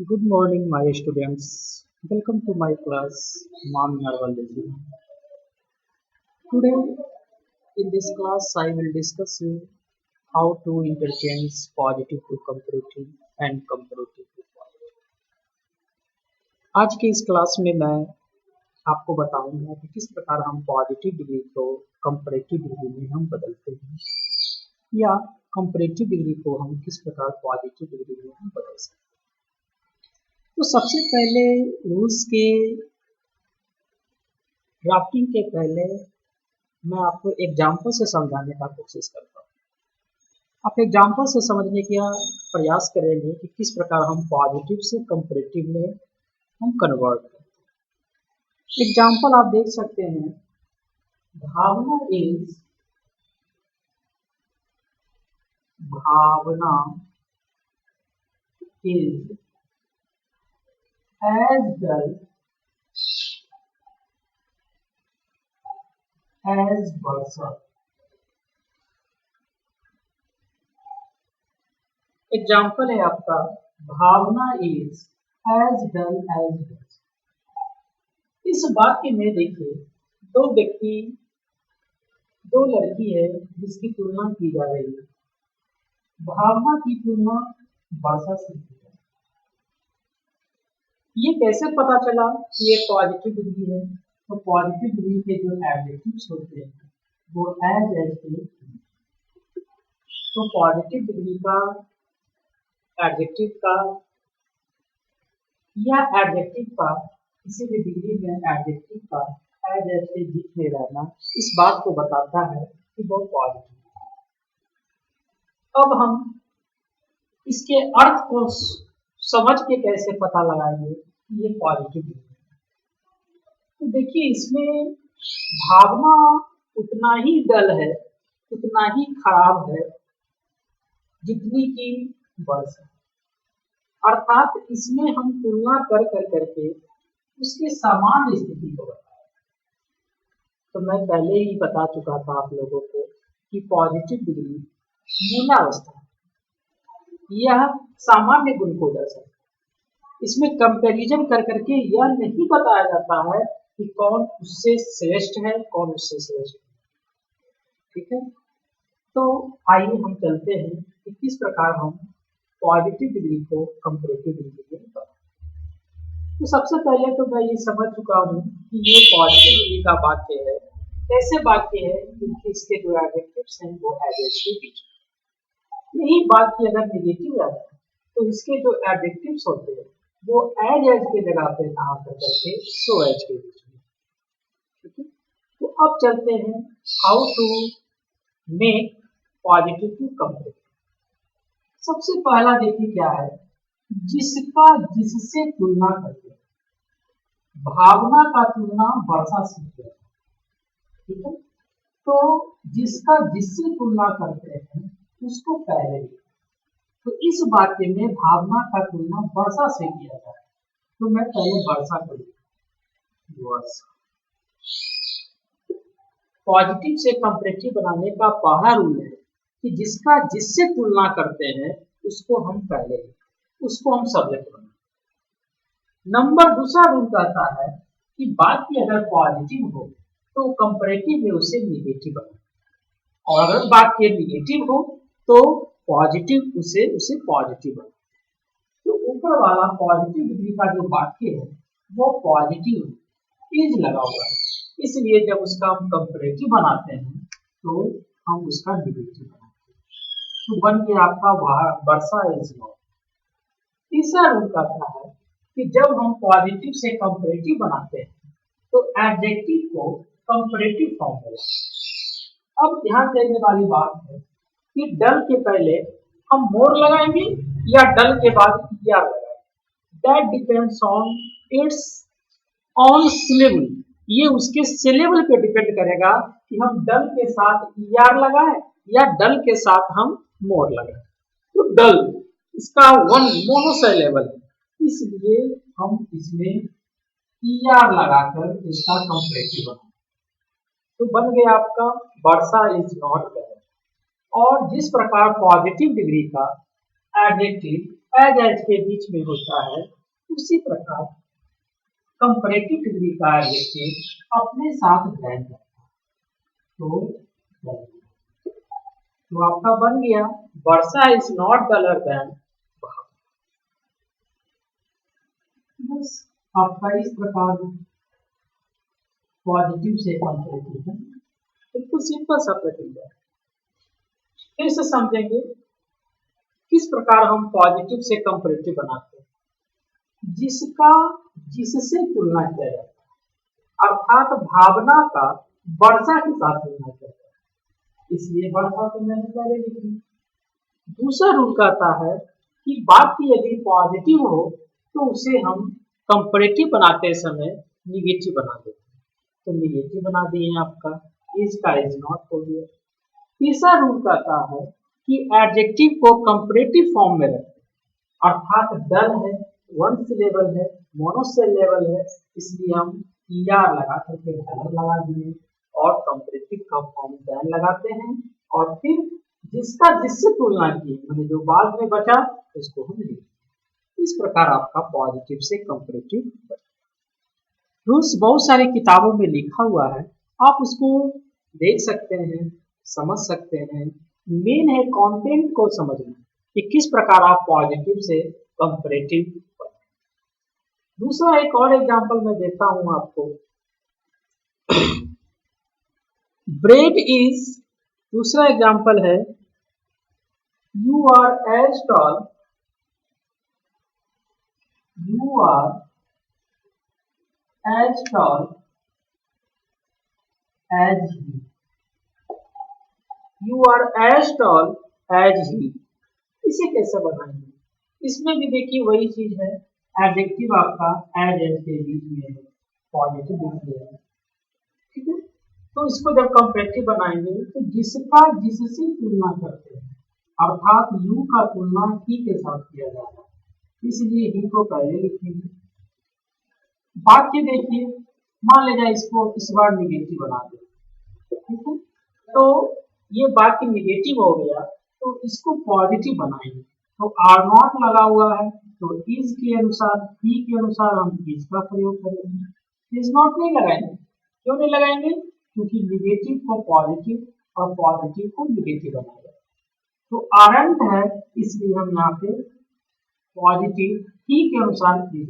Good morning, my students. Welcome to my class, Mom Narwalism. Today, in this class, I will discuss you how to interchange positive to comparative and comparative to positive. आज की इस class में मैं आपको बताऊंगा कि किस प्रकार हम पॉजिटिव डिग्री को कंपैरेटिव डिग्री में हम बदलते हैं या कंपैरेटिव डिग्री को हम किस प्रकार पॉजिटिव डिग्री में हम बदल सकते हैं। तो सबसे पहले रूल्स के ड्राफ्टिंग के पहले मैं आपको एग्जाम्पल से समझाने का कोशिश करता हूँ। आप एग्जाम्पल से समझने का प्रयास करेंगे कि किस प्रकार हम पॉजिटिव से कंपैरेटिव में हम कन्वर्ट करते हैं। एग्जाम्पल आप देख सकते हैं, Bhavna is as dull as Versa। Example है आपका, Bhavna is as dull as Versa। इस वाक्य में देखिए, दो व्यक्ति, दो लड़की है जिसकी तुलना की जा रही है। भावना की तुलना वर्षा से की जा रही है। ये कैसे पता चला कि ये पॉजिटिव डिग्री है? तो पॉजिटिव डिग्री के जो एडजेक्टिव्स होते हैं वो एज के, तो पॉजिटिव डिग्री का एडजेक्टिव का या एडजेक्टिव का किसी भी डिग्री में एडजेक्टिव का एज के बीच में रहना इस बात को बताता है कि वो पॉजिटिव है। अब हम इसके अर्थ को समझ के कैसे पता लगाएंगे कि ये पॉजिटिव है? तो देखिए, इसमें भावना उतना ही डल है, उतना ही खराब है जितनी की वर्षा। अर्थात इसमें हम तुलना कर करके उसके सामान्य स्थिति को बताया। तो मैं पहले ही बता चुका था आप लोगों को कि पॉजिटिव डिग्री मूलावस्था, यह सामान्य गुण को दर्शाता है। इसमें कंपैरिजन कर करके यह नहीं बताया जाता है कि कौन उससे श्रेष्ठ है, कौन उससे श्रेष्ठ है। ठीक है, तो आइए हम चलते हैं कि किस प्रकार हम पॉजिटिव डिग्री को कंपैरेटिव डिग्री में बदलें। तो सबसे पहले तो मैं ये समझ चुका हूँ कि ये पॉजिटिव डिग्री का वाक्य है। कैसे वाक्य है? क्योंकि इसके जो एडजेक्टिव्स हैं वो एज के बीच में। यही वाक्य अगर नेगेटिव रहता है तो इसके जो एडजेक्टिव्स होते हैं वो एज के जगह पे ना आकर करके सो एज के बीच में। ठीक है, तो अब चलते हैं how to make positive to comparative. सबसे पहला देखिए क्या है, जिसका जिससे तुलना करते हैं। भावना का तुलना वर्षा से किया। ठीक है, तो जिसका जिससे तुलना करते हैं उसको पहले लिखा। तो इस वाक्य में भावना का तुलना वर्षा से किया जाए, तो मैं पहले वर्षा को लिखूंगा। पॉजिटिव से कंपैरेटिव बनाने का पहला रूल है कि जिसका जिससे तुलना करते हैं उसको हम पहले लिखें, उसको हम सब्जेक्ट बनाएं। नंबर दूसरा रूल कहता है कि वाक्य अगर पॉजिटिव हो तो कंपैरेटिव में उसे निगेटिव बनाएं, और अगर वाक्य निगेटिव हो तो पॉजिटिव उसे पॉजिटिव बनाएं। तो ऊपर वाला पॉजिटिव डिग्री का जो वाक्य है वो पॉजिटिव इज लगा हुआ है, इसलिए जब उसका हम कंपैरेटिव बनाते हैं तो हम उसका निगेटिव बनाते हैं। तो बन गया आपका वर्षा इज नॉट। तीसरा रूल कहता है कि जब हम पॉजिटिव से कंपैरेटिव बनाते हैं तो एडजेक्टिव को कंपैरेटिव फॉर्म में लाते। अब ध्यान देने वाली बात है कि डल के पहले हम मोर लगाएंगे या डल के बाद यार लगाएंगे। That depends on it's on syllable. ये उसके सिलेबल पे डिपेंड करेगा कि हम डल के साथ यार लगाएं या डल के साथ हम मोर लगाएं। तो डल इसका वन मोनोसिलेबल है, इसलिए हम इसमें यार लगाकर इसका कंपैरेटिव बनाएं। तो बन गया आपका वर्षा इज नॉट देयर। और जिस प्रकार पॉजिटिव डिग्री का एडजेक्टिव एज के बीच में होता है, उसी प्रकार कंपैरेटिव डिग्री का एडजेक्टिव अपने साथ देन करता है। तो आपका बन गया वर्षा इज नॉट डलर देन। बस आपका इस प्रकार पॉजिटिव से कंपैरेटिव है, बिल्कुल सिंपल सा प्रक्रिया। फिर से समझेंगे किस प्रकार हम पॉजिटिव से कंपैरेटिव बनाते हैं। जिसका जिससे तुलना किया जाता है, अर्थात भावना का वर्षा के साथ तुलना किया जाता है, इसलिए वर्षा को मैंने पहले लिखी। दूसरा रूल कहता है कि वाक्य यदि पॉजिटिव हो तो उसे हम कंपैरेटिव बनाते समय निगेटिव बना देते हैं, तो निगेटिव बना दिए आपका इसका इज नॉट हो गया। तीसरा रूल कहता है कि एडजेक्टिव को कंपैरेटिव फॉर्म में रखें, अर्थात डल है, वन सिलेबल है, मोनोसिलेबल है, इसलिए हम ER लगा करके डलर लगा दिए और कंपैरेटिव का फॉर्म देन लगाते हैं और फिर जिसका जिससे तुलना की मैंने जो बाद में बचा उसको हम लिखते। इस प्रकार आपका पॉजिटिव से कंपैरेटिव रूल्स बहुत सारी किताबों में लिखा हुआ है, आप उसको देख सकते हैं, समझ सकते हैं। मेन है कंटेंट को समझना कि किस प्रकार आप पॉजिटिव से कंपैरेटिव। दूसरा एक और एग्जांपल मैं देता हूं आपको। ब्रेड इज, दूसरा एग्जांपल है you are as tall, you are as tall as he, you are as tall as he. इसे कैसे बनाएंगे? इसमें भी देखिए वही चीज है, एडजेक्टिव आपका एज के बीच में है, पॉजिटिव है, ठीक है। तो इसको जब कंपैरेटिव बनाएंगे तो जिसका जिससे तुलना करते हैं, अर्थात यू का तुलना ही के साथ किया जाता है, इसलिए ही को पहले लिखेंगे। वाक्य देखिए, मान लीजिए इसको इस बार निगेटिव बना दे, ठीक है। तो ये वाक्य निगेटिव हो गया, तो इसको पॉजिटिव बनाएंगे, तो आर नॉट लगा हुआ है, तो इज के अनुसार, ही के अनुसार हम इज का प्रयोग करेंगे, इज नॉट नहीं लगाएंगे। क्यों नहीं लगाएंगे? क्योंकि निगेटिव को पॉजिटिव और पॉजिटिव को निगेटिव बनाएगा, तो आरंट है, इसलिए हम यहाँ पे पॉजिटिव ही के अनुसार इज।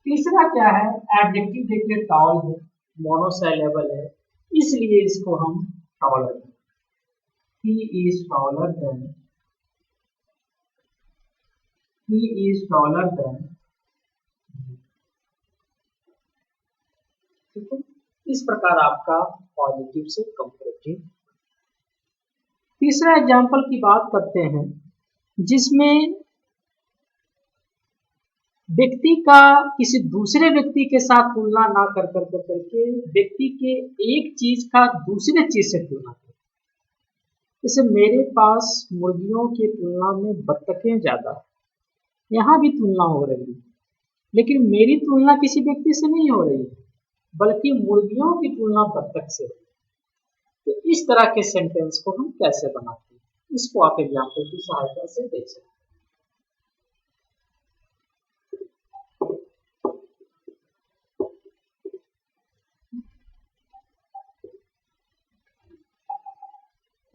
तीसरा क्या है, एडजेक्टिव देखिए टॉल है, मोनोसिलेबल है, इसलिए इसको हम taller, he is taller than, he is taller than, ठीक है। इस प्रकार आपका पॉजिटिव से कंपैरेटिव। तीसरा एग्जांपल की बात करते हैं जिसमें व्यक्ति का किसी दूसरे व्यक्ति के साथ तुलना ना करके व्यक्ति के एक चीज का दूसरे चीज से तुलना करें। जैसे मेरे पास मुर्गियों की तुलना में बत्तखें ज्यादा, यहाँ भी तुलना हो रही है, लेकिन मेरी तुलना किसी व्यक्ति से नहीं हो रही है, बल्कि मुर्गियों की तुलना बत्तख से। तो इस तरह के सेंटेंस को हम कैसे बनाते हैं, इसको आप एग्जाम्पल की सहायता से देख सकते हैं।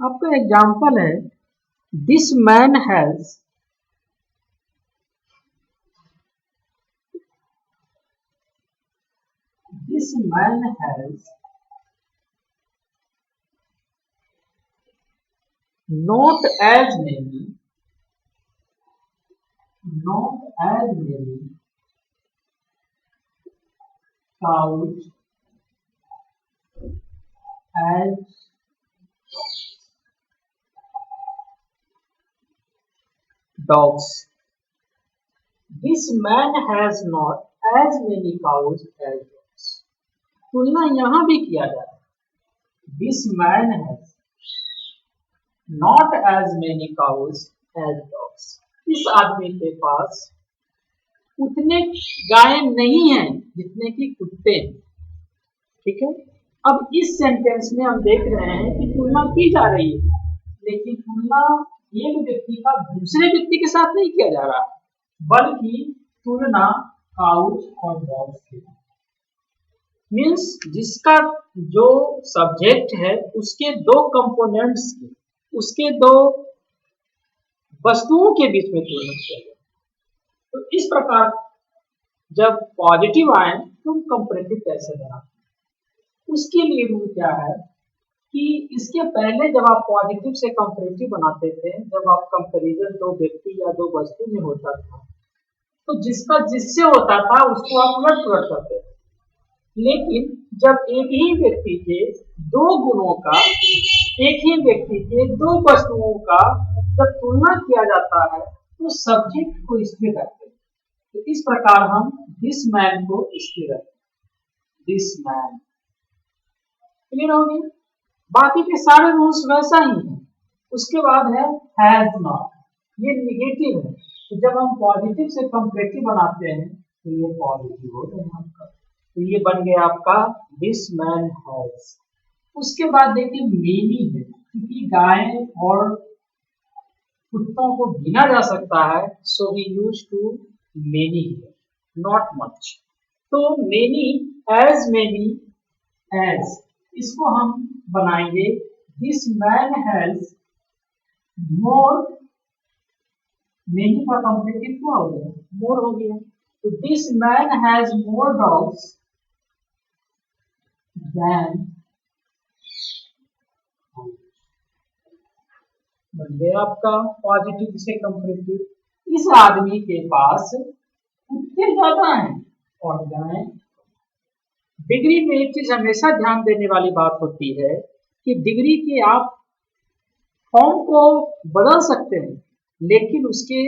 आपका एग्जाम्पल है, this man has, this man has not as many cows as dogs. This man has not as many cows as dogs. तुलना यहां भी किया जाता है, this man has not as many cows as dogs. इस आदमी के पास उतने गायें नहीं हैं जितने कि कुत्ते हैं, ठीक है। अब इस सेंटेंस में हम देख रहे हैं कि तुलना की जा रही है, लेकिन तुलना एक व्यक्ति का दूसरे व्यक्ति के साथ नहीं किया जा रहा, बल्कि तुलना काउच और डॉग से। मीन्स जिसका जो सब्जेक्ट है उसके दो कंपोनेंट्स की, उसके दो वस्तुओं के बीच में तुलना किया जाए। तो इस प्रकार जब पॉजिटिव आए तो कंपैरेटिव कैसे बनाते, उसके लिए रूल क्या है कि इसके पहले जब आप पॉजिटिव से कंपैरेटिव बनाते थे, जब आप कंपैरिजन दो व्यक्ति या दो वस्तु में होता था, तो जिसका जिससे होता था उसको आप उलट पुलट करते थे। लेकिन जब एक ही व्यक्ति के दो गुणों का, एक ही व्यक्ति के दो वस्तुओं का जब तुलना किया जाता है तो सब्जेक्ट को स्थिर रखते हैं। तो इस प्रकार हम दिस मैन को स्थिर रखते हैं, दिस मैन। क्लियर हो गया? बाकी के सारे रूल्स वैसा ही है। उसके बाद है हैज नॉट, ये निगेटिव है। तो जब हम पॉजिटिव से कंपैरेटिव बनाते हैं तो ये पॉजिटिव हो गया आपका, तो ये बन गया आपका दिस मैन हैज। उसके बाद देखिए मेनी है, क्योंकि गाय और कुत्तों को गिना जा सकता है, so he used to many, not much. तो मेनी, एज मेनी एज, इसको हम बनाएंगे this man has more, many का कंपैरेटिव क्या हो गया, मोर हो गया। तो this man has more dogs than, बन गया आपका पॉजिटिव से कंपैरेटिव। इस आदमी के पास कुत्ते ज्यादा हैं और गाय। डिग्री में एक चीज हमेशा ध्यान देने वाली बात होती है कि डिग्री के आप फॉर्म को बदल सकते हैं, लेकिन उसके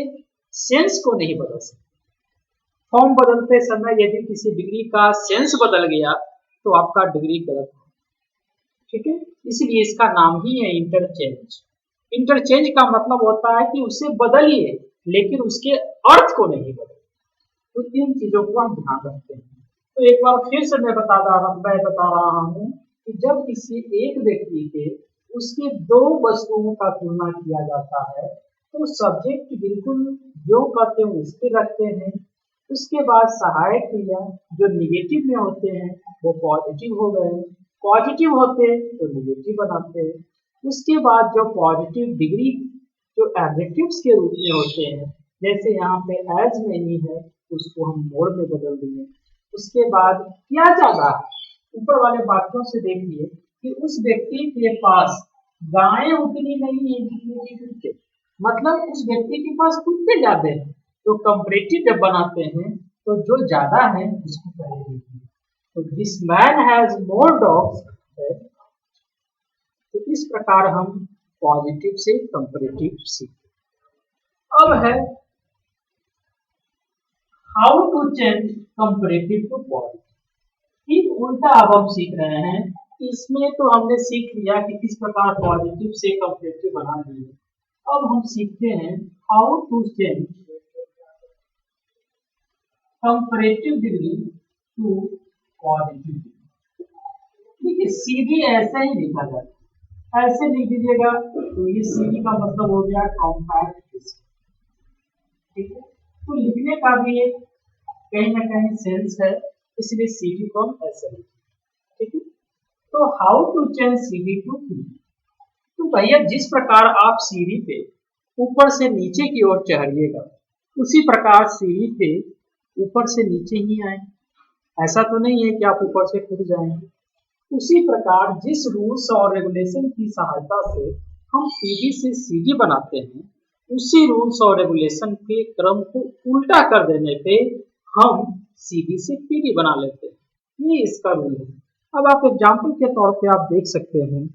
सेंस को नहीं बदल सकते। फॉर्म बदलते समय यदि किसी डिग्री का सेंस बदल गया तो आपका डिग्री गलत हो, ठीक है। इसलिए इसका नाम ही है इंटरचेंज। इंटरचेंज का मतलब होता है कि उसे बदलिए लेकिन उसके अर्थ को नहीं बदलिए। तो इन चीजों को आप ध्यान रखते हैं। तो एक बार फिर से मैं बता रहा हूँ कि जब किसी एक व्यक्ति के उसके दो वस्तुओं का तुलना किया जाता है तो सब्जेक्ट बिल्कुल जो कहते हैं उसके रखते हैं। उसके बाद सहायक क्रिया जो निगेटिव में होते हैं वो पॉजिटिव हो गए, पॉजिटिव होते तो निगेटिव बनाते हैं। उसके बाद जो पॉजिटिव डिग्री जो एडजेक्टिव्स के रूप में होते हैं, जैसे यहाँ पे एज मेनी है उसको हम मोर में बदल देंगे। उसके बाद क्या ज्यादा, ऊपर वाले वाक्यों से देखिए कि उस व्यक्ति के पास गायें उतनी नहीं है जितनी कि कुत्ते, मतलब उस व्यक्ति के पास कुत्ते ज्यादा हैं। तो कंपैरेटिव जब बनाते हैं तो जो ज्यादा है उसको पहले देखिए। तो this man has more dogs, तो इस प्रकार हम पॉजिटिव से कंपैरेटिव सीखते। अब है how to change comparative to positive. ठीक उल्टा अब हम सीख रहे हैं। इसमें तो हमने सीख लिया कि किस प्रकार पॉजिटिव से कंपैरेटिव बना लिए। अब हम सीखते हैं how to change comparative degree to positive. देखिए सीधी ऐसा ही लिखा जाता है, ऐसे लिख दीजिएगा तो ये सीधी का मतलब हो गया कॉम्पैक्ट डिस्क, ठीक है। तो लिखने का भी एक कहीं ना कहीं सेंस है, इसलिए सीडी को हम ऐसे लिखें, ठीक है। तो how to change CD to P. तो भैया जिस प्रकार आप सीढ़ी पे ऊपर से नीचे की ओर चढ़िएगा उसी प्रकार सीढ़ी पे ऊपर से नीचे ही आए। ऐसा तो नहीं है कि आप ऊपर से कूद जाएंगे। उसी प्रकार जिस रूल्स और रेगुलेशन की सहायता से हम पीढ़ी से सीढ़ी बनाते हैं, उसी रूल्स और रेगुलेशन के क्रम को उल्टा कर देने पे हम सीढ़ी से पीढ़ी बना लेते हैं। ये इसका रूल है। अब आप एग्जाम्पल के तौर पे आप देख सकते हैं।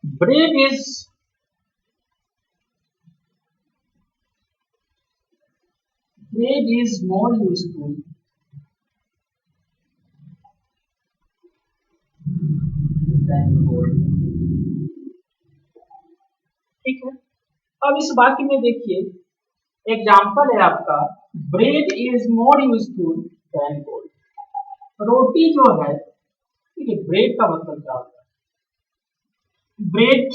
Bread is more useful than gold। ठीक है। अब इस वाक्य में देखिए एग्जाम्पल है आपका bread is more useful than gold. रोटी जो है, ठीक है, ब्रेड का मतलब क्या होता है? ब्रेड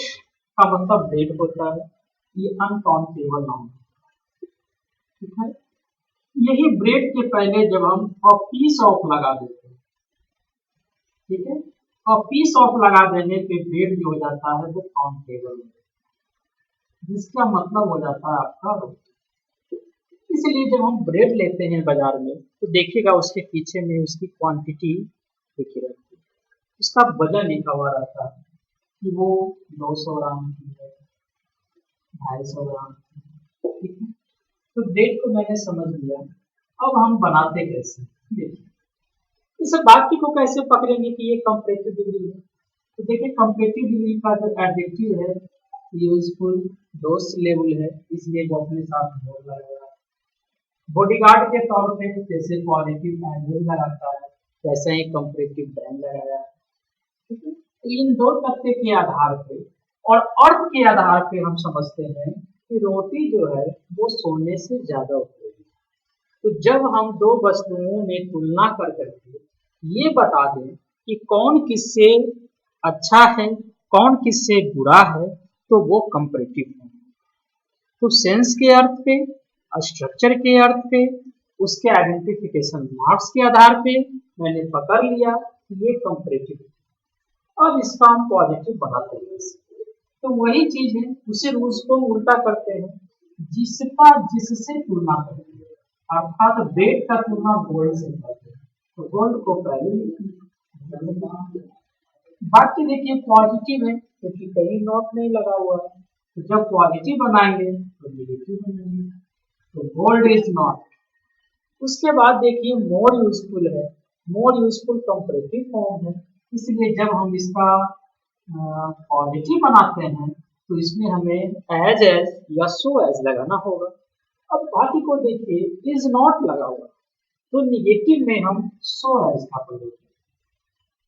का मतलब ब्रेड होता है, ये अनकाउंटेबल नाउन, ठीक है। यही ब्रेड के पहले जब हम अ पीस ऑफ लगा देते हैं, ठीक है, और पीस ऑफ लगा देने पे ब्रेड जो हो जाता है वो काउंटेबल है, जिसका मतलब हो जाता है आपका रोटी। इसलिए जब हम ब्रेड लेते हैं बाजार में तो देखिएगा उसके पीछे में उसकी क्वांटिटी लिखी रहती है, उसका वजन लिखा हुआ रहता है कि वो 200 ग्राम की है, 250 ग्राम की है, ठीक है। तो ब्रेड को मैंने समझ लिया, अब हम बनाते कैसे, देखिए इस वाक्य को कैसे पकड़ेंगे कि ये कंपैरेटिव डिग्री है। तो देखिए कंपैरेटिव डिग्री का जो एडजेक्टिव है यूजफुल दो सिलेबल है, इसलिए वो अपने साथ मोर लगाएगा। बॉडीगार्ड के तौर पे जैसे पॉजिटिव एंगल लगाता है वैसे ही कंपैरेटिव देन लगाया, ठीक है। तो इन दो तथ्य के आधार पे और अर्थ के आधार पे हम समझते हैं कि रोटी जो है वो सोने से ज्यादा उपयोगी। तो जब हम दो वस्तुओं में तुलना कर करके ये बता दें कि कौन किससे अच्छा है, कौन किससे बुरा है, तो वो कंपैरेटिव है। तो सेंस के अर्थ पे, स्ट्रक्चर के अर्थ पे, उसके आइडेंटिफिकेशन मार्क्स के आधार पे मैंने पकड़ लिया कि ये कंपैरेटिव है। अब इसका हम पॉजिटिव बनाते हैं, तो वही चीज है, उसे रूल्स को उल्टा करते हैं, जिसका जिससे तुलना करते हैं, अर्थात ब्रेड का तुलना गोल्ड से करते हैं, तो गोल्ड को पहले लिखिए। बाकी देखिए पॉजिटिव है क्योंकि कहीं नोट नहीं लगा हुआ है, तो जब पॉजिटिव बनाएंगे तो नेगेटिव बनाएंगे, तो गोल्ड इज नॉट। उसके बाद देखिए मोर यूजफुल है, मोर यूजफुल कंपैरेटिव फॉर्म है, इसलिए जब हम इसका पॉजिटिव बनाते हैं तो इसमें हमें एज या सो एज लगाना होगा। अब बाकी को देखिए इज नॉट लगा हुआ, तो निगेटिव में हम सो एज का प्रयोग करें,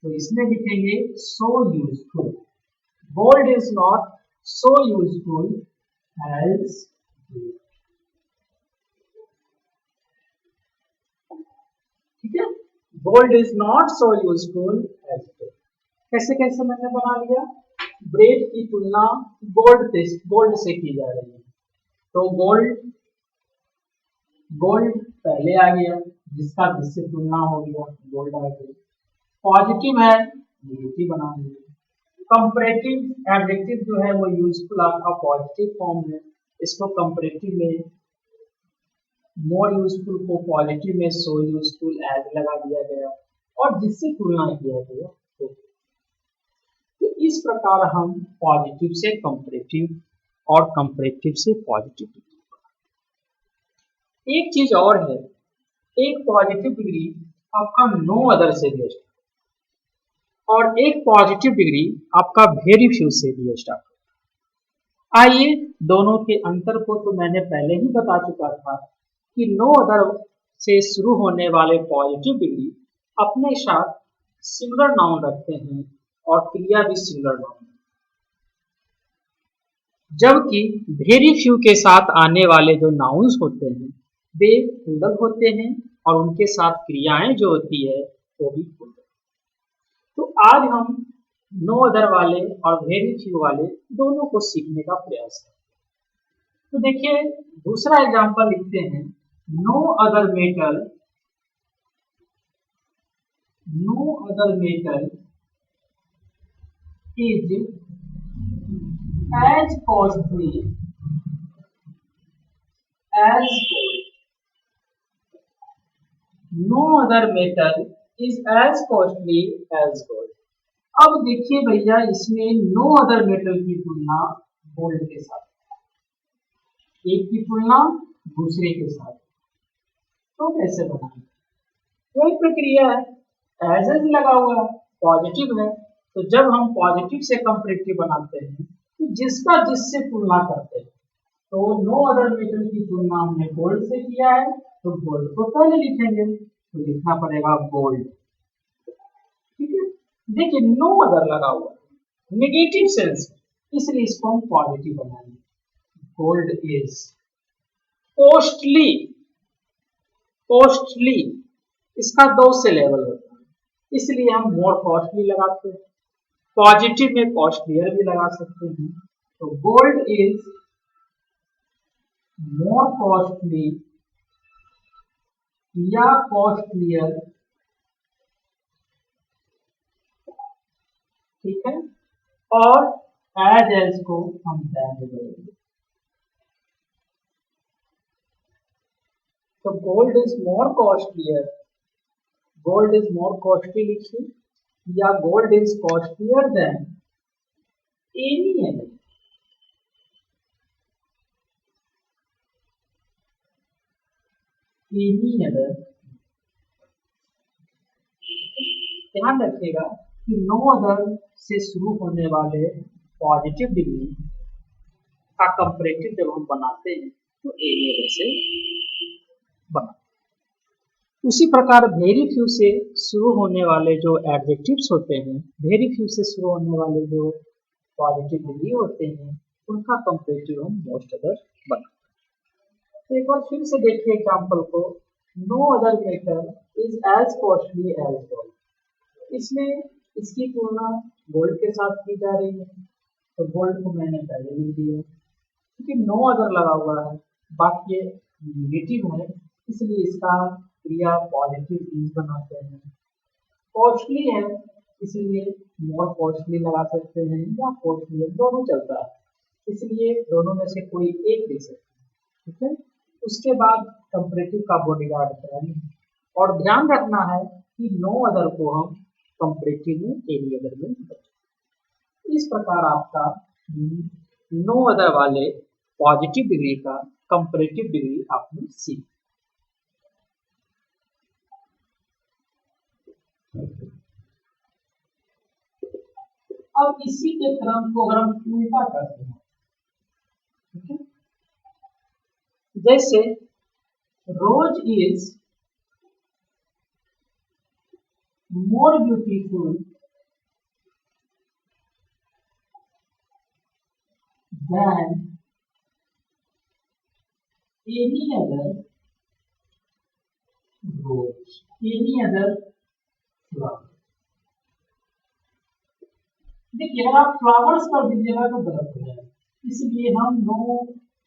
तो इसमें लिखेंगे so useful. Gold is not so useful as, ठीक है, gold is not so useful as. कैसे कैसे मैंने बना लिया, ब्रेड की तुलना गोल्ड से की जा रही है, तो गोल्ड गोल्ड पहले आ गया, जिसका जिससे तुलना हो गया गोल्ड आ गया। पॉजिटिव है नेगेटिव बना दिया। कंपैरेटिव एडजेक्टिव जो है वो यूजफुल आपका पॉजिटिव फॉर्म है, इसको कंपैरेटिव में मोर यूजफुल को पॉजिटिव में सो यूजफुल एज लगा दिया गया और जिससे तुलना किया गया। तो इस प्रकार हम पॉजिटिव से कंपैरेटिव और कंपैरेटिव से पॉजिटिव। एक चीज और है, एक पॉजिटिव डिग्री आपका नो अदर से भी स्टार्ट और एक पॉजिटिव डिग्री आपका वेरी फ्यू से भी स्टार्ट। आइए दोनों के अंतर को तो मैंने पहले ही बता चुका था कि नो अदर से शुरू होने वाले पॉजिटिव डिग्री अपने साथ सिंगुलर नाउन रखते हैं और क्रिया भी सिंगुलर नाउन, जबकि वेरी फ्यू के साथ आने वाले जो नाउन्स होते हैं वे प्लूरल होते हैं और उनके साथ क्रियाएं जो होती है वो भी प्लूरल। तो आज हम नो अदर वाले और वेरी फ्यू वाले दोनों को सीखने का प्रयास करें। तो देखिए दूसरा एग्जांपल लिखते हैं, no other metal is as costly as gold. No other metal is as costly as gold. अब देखिए भैया इसमें नो अदर मेटल की तुलना गोल्ड के साथ, एक की तुलना दूसरे के साथ, तो कैसे बनाएंगे? वही प्रक्रिया है, एज एज लगा हुआ है, पॉजिटिव है, तो जब हम पॉजिटिव से कंपैरेटिव बनाते हैं तो जिसका जिससे तुलना करते हैं, तो नो अदर मेटल की तुलना हमने गोल्ड से किया है तो गोल्ड को पहले लिखेंगे, तो लिखना पड़ेगा गोल्ड, ठीक है। देखिए नो अदर लगा हुआ है नेगेटिव सेंस, इसलिए इसको हम पॉजिटिव बनाएंगे। गोल्ड इज कॉस्टली कॉस्टली, इसका दो से लेवल होता है, इसलिए हम मोर कॉस्टली लगाते हैं। पॉजिटिव में कॉस्टलियर भी लगा सकते हैं। तो गोल्ड इज मोर कॉस्टली या कॉस्टलियर, ठीक है, और एज को हम दैन करेंगे। तो gold is more costlier, gold is more costly लिखिए, या gold is costlier then any other, any other. ध्यान रखिएगा कि नो अदर से शुरू होने वाले पॉजिटिव डिग्री का कंपैरेटिव जब हम बनाते हैं तो एनी अदर से बना। उसी प्रकार वेरी फ्यू से शुरू होने वाले जो एडजेक्टिव्स होते हैं, वेरी फ्यू से शुरू होने वाले जो पॉजिटिव डिग्री होते हैं, उनका कंपैरेटिव हम मोस्ट अदर बनाते हैं। तो एक बार फिर से देखिए एग्जाम्पल को, no other metal is as costly as gold. इसमें इसकी तुलना गोल्ड के साथ की जा रही है, तो गोल्ड को मैंने पहले लिख दिया क्योंकि नो अदर लगा हुआ है, बाकी ये नेगेटिव है इसलिए इसका क्रिया पॉजिटिव इज बनाते हैं। कॉस्टली है इसलिए मोर कॉस्टली लगा सकते हैं या कॉस्टली, दोनों चलता है, इसलिए दोनों में से कोई एक दे सकते हैं, ठीक है। उसके बाद कंपैरेटिव का बॉडीगार्ड कराएंगे और ध्यान रखना है कि नो अदर को हम कंपैरेटिव में एनी अदर में बदलें। इस प्रकार आपका नो अदर वाले पॉजिटिव डिग्री का कंपैरेटिव डिग्री आपने सीखा। अब इसी के क्रम को अगर हम उल्टा करते हैं, ठीक है, जैसे rose is more beautiful than any other rose, any other flower. देखिए अगर आप फ्लावर्स कर दीजिएगा तो गलत हो जाएगा, इसलिए हम नो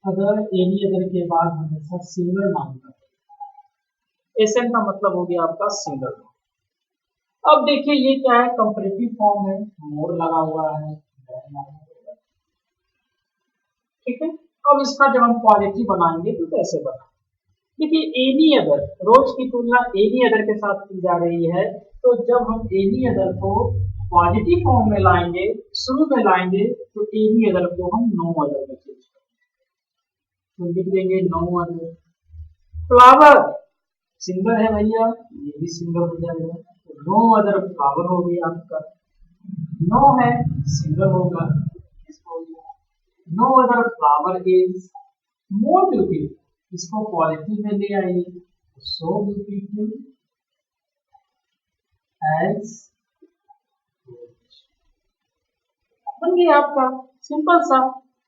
अदर एनी अदर के बाद हमेशा सिंगल नाम करते हैं। एसएन का मतलब हो गया आपका सिंगल नाम। अब देखिए ये क्या है, कंपैरेटिव फॉर्म है, मोर लगा हुआ है, ठीक है। अब इसका जब हम पॉजिटिव बनाएंगे तो कैसे बना, देखिए एनी अदर, रोज की तुलना एनी अदर के साथ की जा रही है, तो जब हम एनी अदर को पॉजिटिव फॉर्म में लाएंगे, शुरू में लाएंगे, तो एनी अदर को हम नो अदर में चेंज करेंगे, तो लिख देंगे नो अदर। फ्लावर सिंगल है भैया, ये भी सिंगल हो जाएगा, तो नो अदर फ्लावर हो गया आपका, नो है सिंगल होगा, इसको no other flower is more beautiful, इसको पॉजिटिव में ले आइए, सो ब्यूटीफुल एज, बन गया आपका सिंपल सा।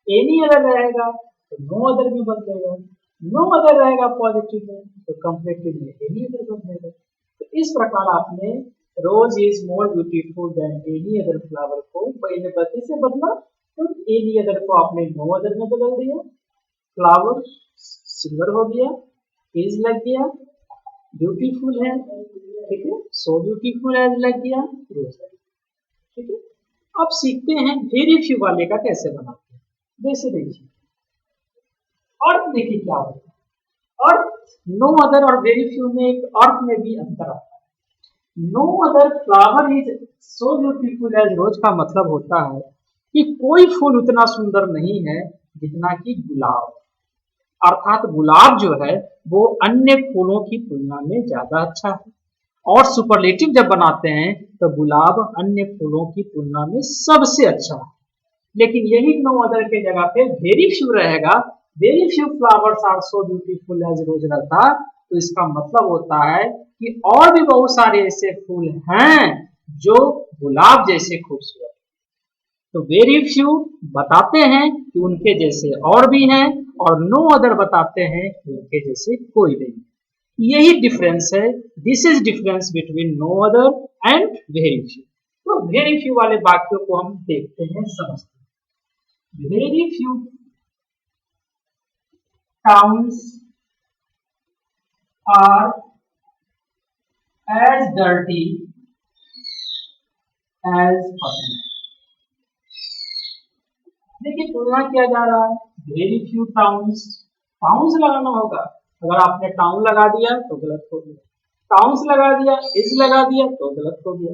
एनी अदर रहेगा तो नो अदर में बदलेगा, नो अदर रहेगा पॉजिटिव में तो कंपैरेटिव में एनी अदर बदलेगा। तो इस प्रकार आपने rose is more beautiful than any other flower को पहले बदले से बदला, तो एनी अदर को आपने नो अदर में बदल दिया, फ्लावर सिंगल हो गया, इज लग गया, ब्यूटीफुल है, ठीक है, सो ब्यूटीफुल एज लग गया, रोज, ठीक है। अब सीखते हैं वेरी फ्यू वाले का कैसे बनाते हैं। जैसे देखिए अर्थ, देखिए क्या होता है, अर्थ नो अदर और वेरी फ्यू में एक अर्थ में भी अंतर आता है। No other flower is so beautiful as rose का मतलब होता है कि कोई फूल उतना सुंदर नहीं है जितना कि गुलाब, अर्थात गुलाब जो है वो अन्य फूलों की तुलना में ज्यादा अच्छा है, और सुपरलेटिव जब बनाते हैं तो गुलाब अन्य फूलों की तुलना में सबसे अच्छा है। लेकिन यही नो अदर के जगह पे वेरी फ्यू रहेगा, very few flowers are so beautiful as rose रहता, तो इसका मतलब होता है कि और भी बहुत सारे ऐसे फूल हैं जो गुलाब जैसे खूबसूरत। तो वेरी फ्यू बताते हैं कि उनके जैसे और भी हैं, और नो अदर बताते हैं कि उनके जैसे कोई नहीं। यही डिफरेंस है, this is difference between no other and very few. तो वेरी फ्यू वाले वाक्यों को हम देखते हैं, समझते हैं। Very few towns are as dirty as Patna. देखिए तुलना किया जा रहा है, वेरी फ्यू टाउन्स, टाउन्स लगाना होगा, अगर आपने टाउन लगा दिया तो गलत हो गया, टाउन्स लगा दिया, इज लगा दिया तो गलत हो गया।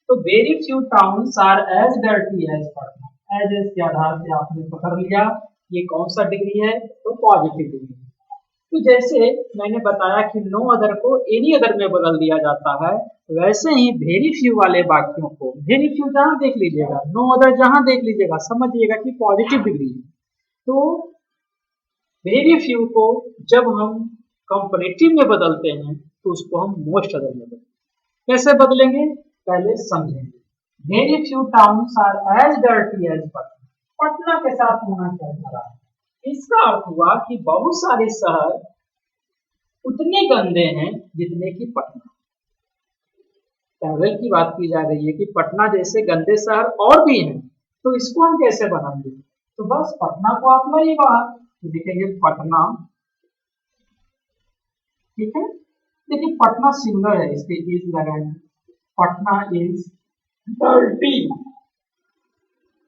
तो very few towns are as dirty as Patna, as के आधार से आपने पकड़ लिया ये कौन सा डिग्री है, तो पॉजिटिव डिग्री। तो जैसे मैंने बताया कि नो अदर को एनी अदर में बदल दिया जाता है, वैसे ही वेरी फ्यू वाले वाक्यों को, वेरी फ्यू जहां देख लीजिएगा, नो अदर जहां देख लीजिएगा, समझिएगा कि पॉजिटिव डिग्री है। तो वेरी फ्यू को जब हम कंपैरेटिव में बदलते हैं तो उसको हम मोस्ट अदर में बदलेंगे। कैसे बदलेंगे पहले समझेंगे। Very few towns are as dirty as Patna, Patna के साथ होना चाहिए। इसका अर्थ हुआ कि बहुत सारे शहर उतने गंदे हैं जितने की पटना। पैरेलल की बात की जा रही है कि पटना जैसे गंदे शहर और भी हैं, तो इसको हम कैसे बनाएंगे, तो बस पटना को आप लाइए बाहर, तो देखेंगे पटना, ठीक है। देखिए पटना सिंगल है, इसके इज लगाएंगे, पटना इज डर्टी,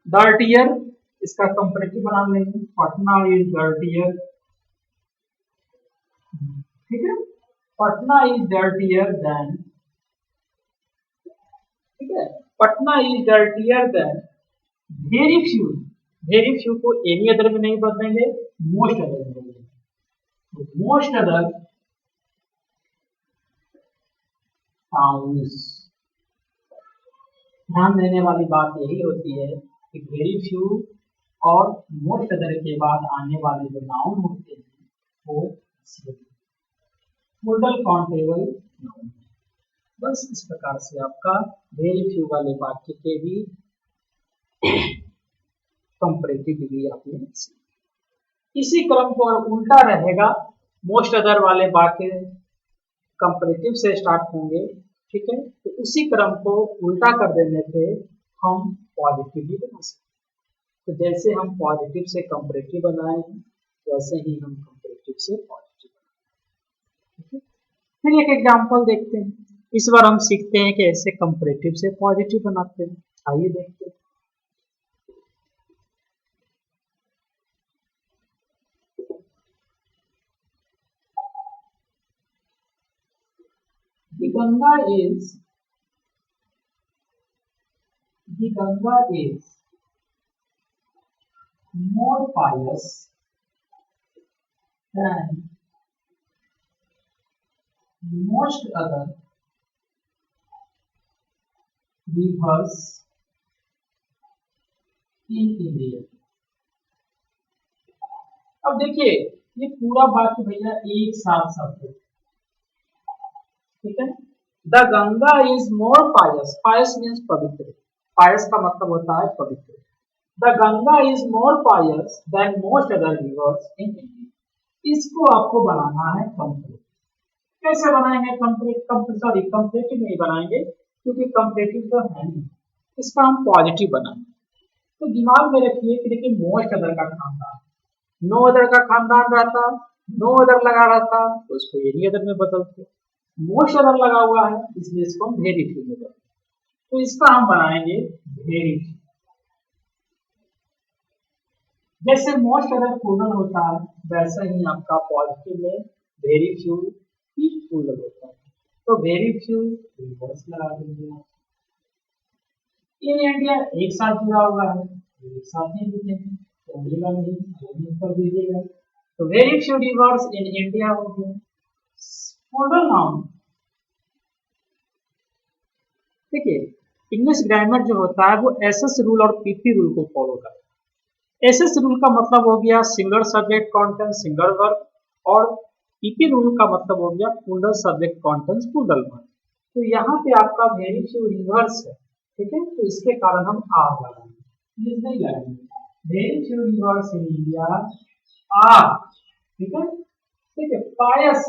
डर्टियर, इसका कंपैरेटिव बना लेंगे, पटना इज डर्टियर, ठीक है। पटना इज डर्टियर देन, ठीक है, Patna is dirtier than very few. Very few को एनी अदर में नहीं बदलेंगे, मोस्ट अदर में बदलेंगे। मोस्ट अदर टाउन्स, ध्यान देने वाली बात यही होती है कि वेरी फ्यू और मोस्ट अदर के बाद आने वाले जो नाउन होते हैं वो मॉडल काउंटेबल नाउन। बस इस प्रकार से आपका वेरी फ्यू वाले वाक्य के भी कंपैरेटिव डिग्री आपने सीखी। इसी क्रम को और उल्टा रहेगा, मोस्ट अदर वाले वाक्य कंपैरेटिव से स्टार्ट होंगे, ठीक है। तो उसी क्रम को उल्टा कर देने पे हम पॉजिटिव भी बना सकते। तो जैसे हम पॉजिटिव से कंपैरेटिव बनाए हैं, वैसे ही हम कंपैरेटिव से पॉजिटिव बनाए। फिर एक एग्जांपल देखते हैं, इस बार हम सीखते हैं कि ऐसे कंपैरेटिव से पॉजिटिव बनाते हैं। आइए देखते हैं। The Ganga is more pious than most other rivers in India। अब देखिए ये पूरा वाक्य भैया एक साथ शब्द, ठीक है। The Ganga is more pious, pious means पवित्र, पायस का मतलब होता है पवित्र। The Ganga is more pious than most other rivers in India. इसको आपको बनाना है कंप्लीट। कैसे बनाएंगे कंप्लीट, सॉरी कंप्लीटिव नहीं बनाएंगे क्योंकि कंप्लीटिव तो है नहीं, इसका हम पॉजिटिव बनाएंगे। तो दिमाग में रखिए कि देखिए मोस्ट अदर का खानदान, नो अदर का खानदान रहता, नो अदर लगा रहता तो इसको एनी अदर में बदलते, मोस्ट अदर लगा हुआ है इसलिए इसको हम वेरी फ्यू में बदलते। तो इसका हम बनाएंगे वेरी फ्यू। जैसे मोस्ट अदर प्लूरल होता है वैसा ही आपका पॉजिटिव में वेरी फ्यू ही प्लूरल होता है। तो वेरी फ्यू रिवर्स लगा देंगे। इन इंडिया एक साथ जुड़ा हुआ है, एक साथ नहीं लिखेंगे तो मिलेगा नहीं, कर दीजिएगा। तो very few rivers in India हो गया मॉडल नाउन। देखिए इंग्लिश ग्रामर जो होता है वो एसएस रूल और पीपी रूल को फॉलो करता है। एसएस रूल का मतलब हो गया single subject content single verb, और पीपी रूल का मतलब हो गया plural subject content plural verb. तो यहाँ पे आपका वेरी फ्यू रिवर्स है, ठीक है, तो इसके कारण हम आर लगाएंगे, नहीं लगाएंगे। Very few rivers in India are, ठीक है, ठीक है, पायस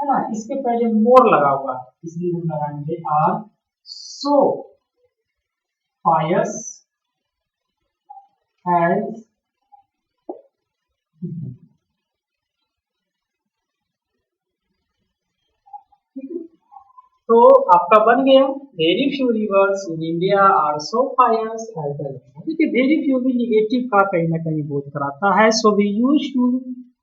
है ना, इसके पहले मोर लगा हुआ है, इसलिए हम लगाएंगे आर सो पायस एज तो आपका बन गया very few rivers in India are so pious as the Yamuna. देखिए वेरी फ्यू भी निगेटिव का कहीं ना कहीं बोध कराता है, so we use to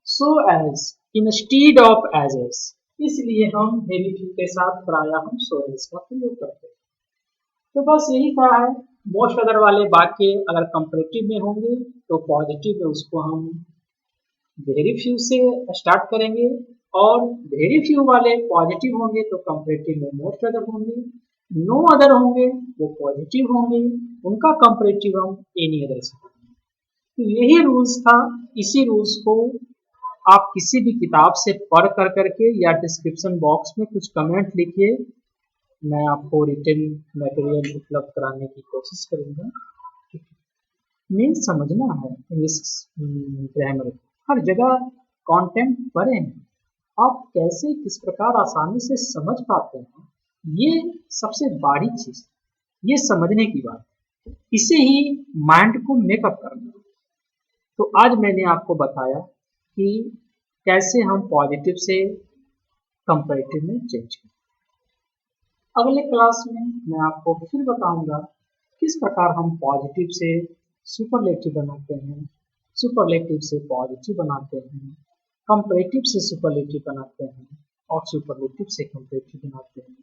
so as instead of ases, इसलिए हम वेरी फ्यू के साथ प्रायः हम सो एज का प्रयोग करते हैं। तो बस यही था है। मोस्ट अदर वाले वाक्य अगर कंपैरेटिव में होंगे तो पॉजिटिव में उसको हम वेरी फ्यू से स्टार्ट करेंगे, और वेरी फ्यू वाले पॉजिटिव होंगे तो कंपैरेटिव में मोस्ट अदर होंगे, नो अदर होंगे वो पॉजिटिव होंगे, उनका कंपैरेटिव हम एनी अदर से करेंगे। तो यही रूल्स था। इसी रूल्स को आप किसी भी किताब से पढ़ कर करके या डिस्क्रिप्शन बॉक्स में कुछ कमेंट लिखिए, मैं आपको रिटन मटेरियल उपलब्ध कराने की कोशिश करूंगा। मेन समझना है इंग्लिश ग्रामर को, हर जगह कंटेंट पढ़े हैं आप कैसे किस प्रकार आसानी से समझ पाते हैं, ये सबसे बड़ी चीज, ये समझने की बात है, इसे ही माइंड को मेकअप करना। तो आज मैंने आपको बताया कि कैसे हम पॉजिटिव से कंपैरेटिव में चेंज करें। अगले क्लास में मैं आपको फिर बताऊंगा किस प्रकार हम पॉजिटिव से सुपरलेटिव बनाते हैं, सुपरलेटिव से पॉजिटिव बनाते हैं, कंपैरेटिव से सुपरलेटिव बनाते हैं और सुपरलेटिव से कंपैरेटिव बनाते हैं।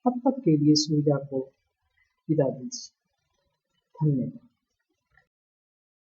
तब तक के लिए सुविधा को विदा दीजिए। धन्यवाद।